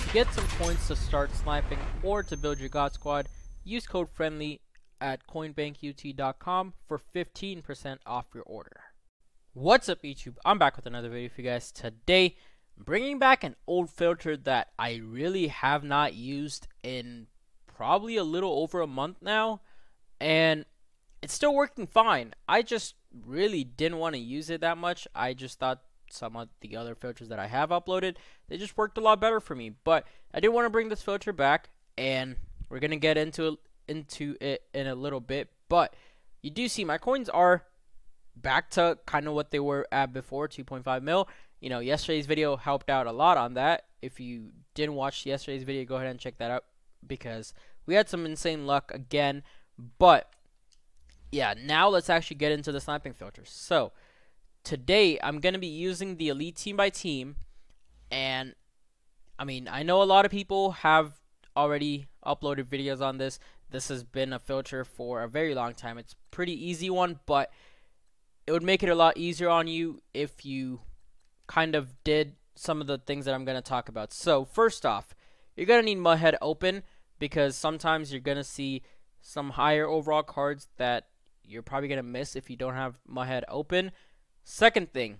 To get some coins to start sniping or to build your God Squad, use code FRIENDLY at coinbankut.com for 15% off your order. What's up YouTube? I'm back with another video for you guys. Today, I'm bringing back an old filter that I really have not used in probably a little over a month now, and it's still working fine. I just really didn't want to use it that much. I just thought some of the other filters that I have uploaded, they just worked a lot better for me. But I did want to bring this filter back, and we're gonna get into it in a little bit. But you do see my coins are back to kind of what they were at before, 2.5 mil. You know, yesterday's video helped out a lot on that. If you didn't watch yesterday's video, go ahead and check that out because we had some insane luck again. But yeah, now let's actually get into the sniping filters. So today I'm going to be using the elite team by team, and I mean, I know a lot of people have already uploaded videos on this. This has been a filter for a very long time. It's a pretty easy one, but it would make it a lot easier on you if you kind of did some of the things that I'm going to talk about. So first off, you're going to need Mudhead open because sometimes you're going to see some higher overall cards that you're probably going to miss if you don't have Mudhead open. Second thing,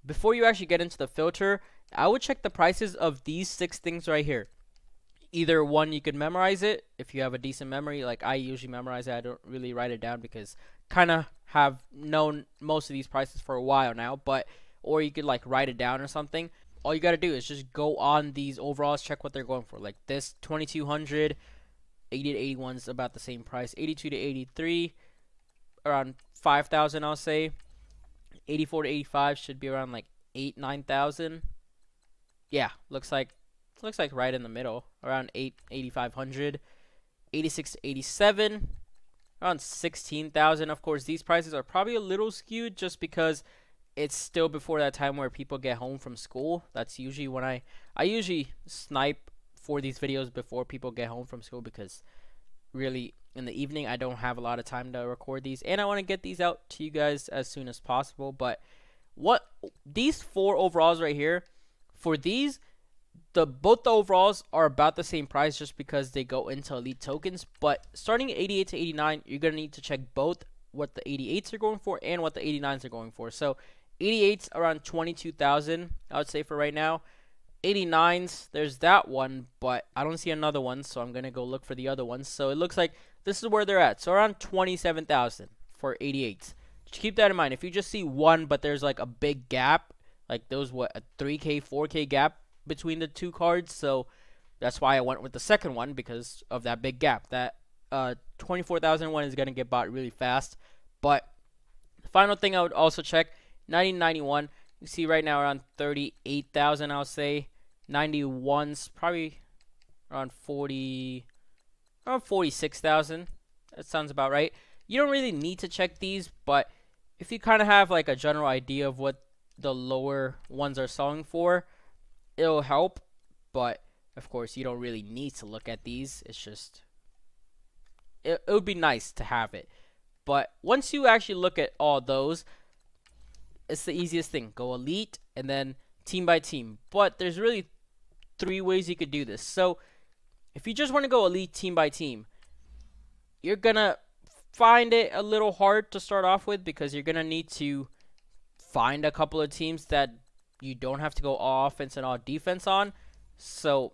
before you actually get into the filter, I would check the prices of these 6 things right here. Either one, you could memorize it if you have a decent memory. Like I usually memorize it. I don't really write it down because kind of have known most of these prices for a while now. But or you could like write it down or something. All you got to do is just go on these overalls, check what they're going for. Like this 2200, 80 to 81 is about the same price. 82 to 83, around 5,000, I'll say. 84 to 85 should be around like 9,000. Yeah, looks like right in the middle, around 8,500. 86 to 87, around 16,000. Of course, these prices are probably a little skewed just because it's still before that time where people get home from school. That's usually when I usually snipe for these videos before people get home from school, because really in the evening I don't have a lot of time to record these, and I want to get these out to you guys as soon as possible. But what these 4 overalls right here, for these, both the overalls are about the same price just because they go into elite tokens. But starting at 88 to 89, you're gonna need to check both what the 88s are going for and what the 89s are going for. So 88s around 22,000, I would say, for right now. 89s, there's that one, but I don't see another one, so I'm gonna go look for the other ones. So it looks like this is where they're at, so around 27,000 for 88s. Just keep that in mind. If you just see one but there's like a big gap, like those, what, a 3k 4k gap between the 2 cards, so that's why I went with the second one, because of that big gap. That 24,000 one is gonna get bought really fast. But the final thing I would also check, 1991. You see right now around 38,000, I'll say. 91's probably around 46,000. That sounds about right. You don't really need to check these, but if you kind of have like a general idea of what the lower ones are selling for, it'll help. But of course, you don't really need to look at these. It's just it would be nice to have it. But once you actually look at all those, it's the easiest thing. Go elite and then team by team. But there's really 3 ways you could do this. So if you just want to go elite team by team, you're gonna find it a little hard to start off with, because you're gonna need to find a couple of teams that you don't have to go all offense and all defense on. So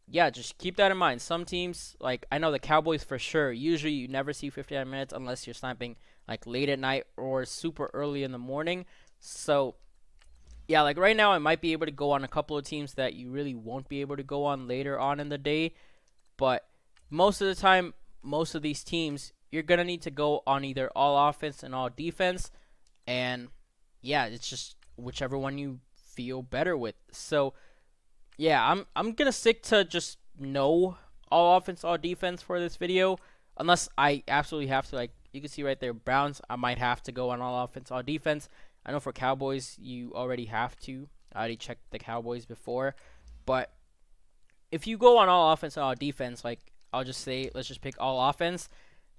yeah, just keep that in mind. Some teams, like I know the Cowboys for sure, usually you never see 59 minutes unless you're sniping like late at night or super early in the morning. So yeah, like right now I might be able to go on a couple of teams that you really won't be able to go on later on in the day. But most of the time, most of these teams, you're gonna need to go on either all offense and all defense. And yeah, it's just whichever one you feel better with. So yeah, I'm gonna stick to just no all offense, all defense for this video, unless I absolutely have to. Like you can see right there, Browns, I might have to go on all offense, all defense. I know for Cowboys, you already have to. I already checked the Cowboys before. But if you go on all offense and all defense, like I'll just say, let's just pick all offense,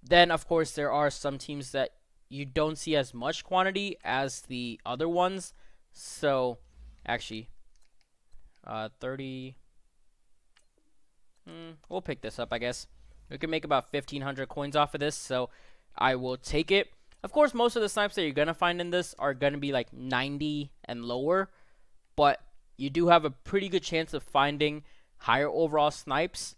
then of course there are some teams that you don't see as much quantity as the other ones. So actually 30, We'll pick this up, I guess. We can make about 1,500 coins off of this, so I will take it. Of course, most of the snipes that you're going to find in this are going to be like 90 and lower, but you do have a pretty good chance of finding higher overall snipes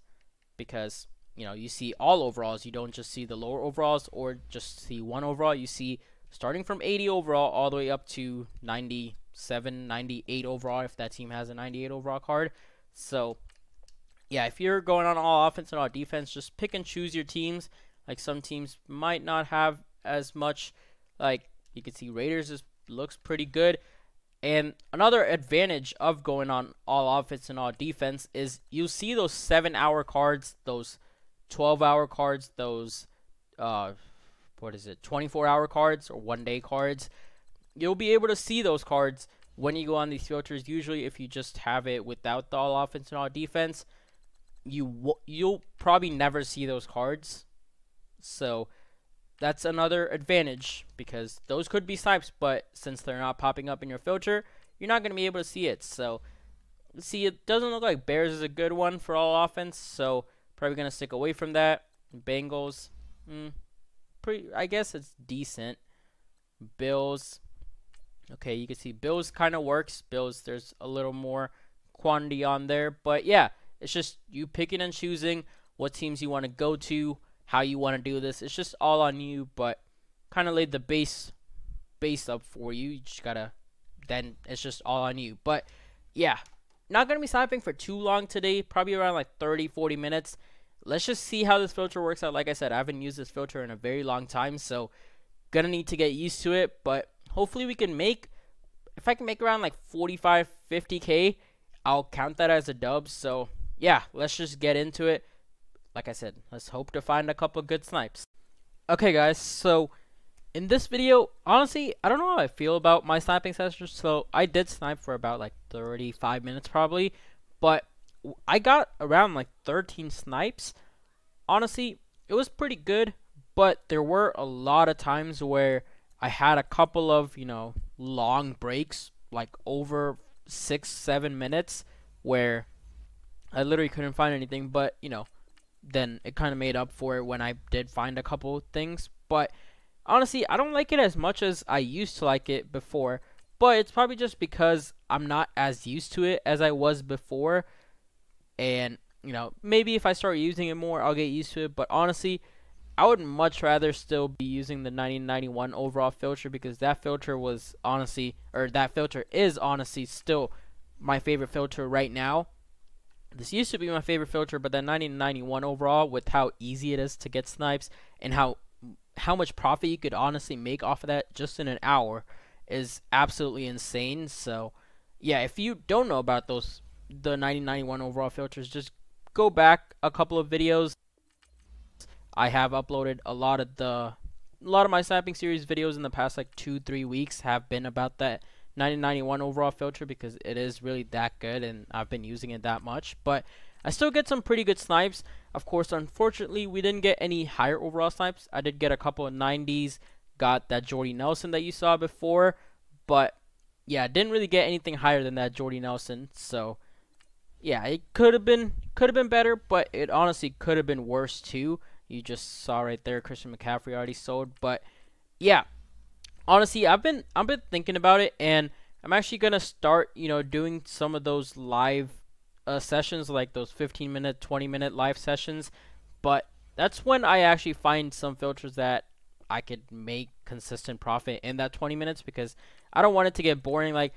because, you know, you see all overalls. You don't just see the lower overalls or just see one overall. You see starting from 80 overall all the way up to 97, 98 overall if that team has a 98 overall card. So, yeah, if you're going on all offense and all defense, just pick and choose your teams. Like, some teams might not have as much. Like, you can see Raiders looks pretty good. And another advantage of going on all offense and all defense is you'll see those 7-hour cards, those 12-hour cards, those 24-hour cards or 1-day cards. You'll be able to see those cards when you go on these filters. Usually, if you just have it without the all offense and all defense, you'll probably never see those cards. So that's another advantage because those could be snipes, but since they're not popping up in your filter, you're not going to be able to see it. So, see, it doesn't look like Bears is a good one for all offense, so probably going to stick away from that. Bengals, I guess it's decent. Bills, okay, you can see Bills kind of works. Bills, there's a little more quantity on there, but yeah, it's just you picking and choosing what teams you want to go to, how you want to do this. It's just all on you, but kind of laid the base up for you. You just gotta, then it's just all on you. But yeah, not gonna be sniping for too long today, probably around like 30-40 minutes. Let's just see how this filter works out. Like I said, I haven't used this filter in a very long time, so gonna need to get used to it. But hopefully we can make, if I can make around like 45-50k, I'll count that as a dub. So yeah, let's just get into it. Like I said, let's hope to find a couple good snipes. Okay guys, so in this video, honestly, I don't know how I feel about my sniping sessions. So I did snipe for about like 35 minutes probably, but I got around like 13 snipes. Honestly, it was pretty good, but there were a lot of times where I had a couple of, long breaks, like over 6-7 minutes, where I literally couldn't find anything, but then it kind of made up for it when I did find a couple things. But honestly, I don't like it as much as I used to like it before, but it's probably just because I'm not as used to it as I was before. And maybe if I start using it more, I'll get used to it. But honestly, I would much rather still be using the 1991 overall filter, because that filter was honestly, or that filter is honestly still my favorite filter right now. This used to be my favorite filter, but that 1991 overall, with how easy it is to get snipes and how much profit you could honestly make off of that just in an hour, is absolutely insane. So yeah, if you don't know about the 1991 overall filters, just go back a couple of videos. I have uploaded a lot of my sniping series videos in the past like 2-3 weeks have been about that 1991 overall filter, because it is really that good and I've been using it that much. But I still get some pretty good snipes. Of course, unfortunately, we didn't get any higher overall snipes. I did get a couple of 90s, got that Jordy Nelson that you saw before, but yeah, didn't really get anything higher than that Jordy Nelson. So yeah, it could have been better, but it honestly could have been worse too. You just saw right there, Christian McCaffrey already sold. But yeah, honestly, I've been thinking about it, and I'm actually gonna start, doing some of those live sessions, like those 15-minute, 20-minute live sessions. But that's when I actually find some filters that I could make consistent profit in that 20 minutes, because I don't want it to get boring. Like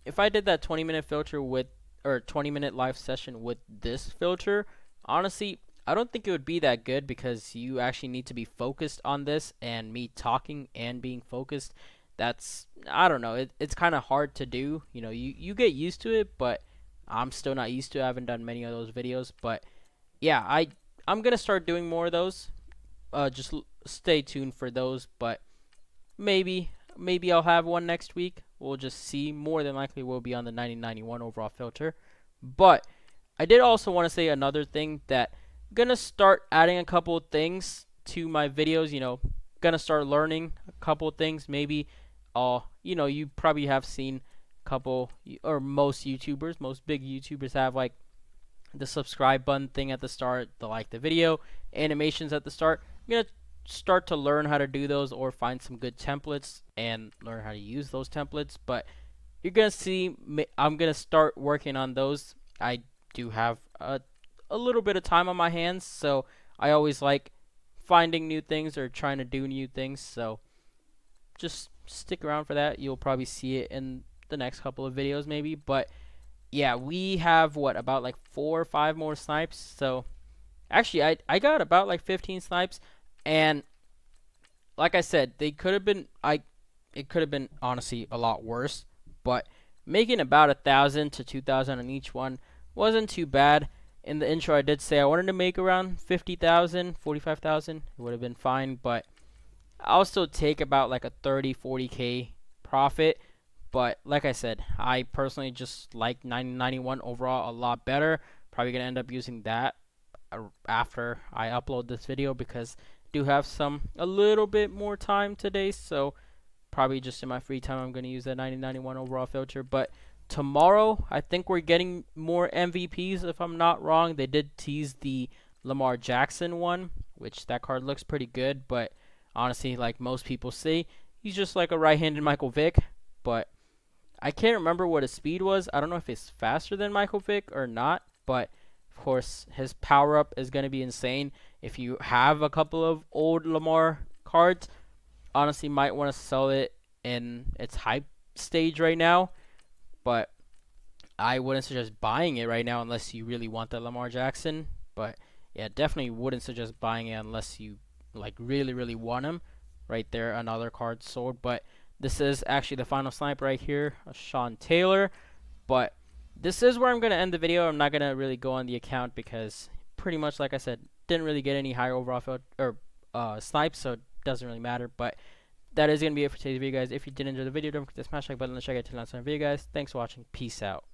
if I did that 20-minute filter with, or 20-minute live session with this filter, honestly, I don't think it would be that good, because you actually need to be focused on this, and me talking and being focused, that's, I don't know, it's kind of hard to do. You get used to it, but I'm still not used to it. I haven't done many of those videos. But yeah, I'm gonna start doing more of those. Just stay tuned for those. But maybe I'll have one next week. We'll just see. More than likely will be on the 1991 overall filter. But I did also want to say another thing, that I'm gonna start adding a couple of things to my videos. Gonna start learning a couple of things. Maybe you probably have seen a couple, or most big YouTubers have like the subscribe button thing at the start, the like the video, animations at the start. I'm going to start to learn how to do those or find some good templates and learn how to use those templates. But you're going to see I'm going to start working on those. I do have a little bit of time on my hands, so I always like finding new things or trying to do new things. So just stick around for that. You'll probably see it in the next couple of videos maybe. But yeah, we have what, about like 4 or 5 more snipes. So actually I got about like 15 snipes, and like I said, they could have been it could have been honestly a lot worse, but making about 1,000 to 2,000 on each one wasn't too bad. In the intro I did say I wanted to make around 50,000, 45,000. It would have been fine, but I'll still take about like a 30-40k profit. But like I said, I personally just like 9091 overall a lot better. Probably gonna end up using that after I upload this video, because I do have a little bit more time today, so probably just in my free time I'm gonna use that 9091 overall filter. But tomorrow I think we're getting more MVPs, if I'm not wrong. They did tease the Lamar Jackson one, which that card looks pretty good, but honestly, like most people say, he's just like a right-handed Michael Vick. But I can't remember what his speed was. I don't know if he's faster than Michael Vick or not, but of course his power up is going to be insane. If you have a couple of old Lamar cards, honestly might want to sell it in its hype stage right now, but I wouldn't suggest buying it right now unless you really want that Lamar Jackson. But yeah, definitely wouldn't suggest buying it unless you like really want him. Right there, another card sold. But this is actually the final snipe right here, Sean Taylor. But this is where I'm going to end the video. I'm not going to really go on the account because pretty much, like I said, didn't really get any higher overall snipes, so it doesn't really matter. But that is going to be it for today's video, guys. If you did enjoy the video, don't forget to smash the like button and check out the last video, guys. Thanks for watching. Peace out.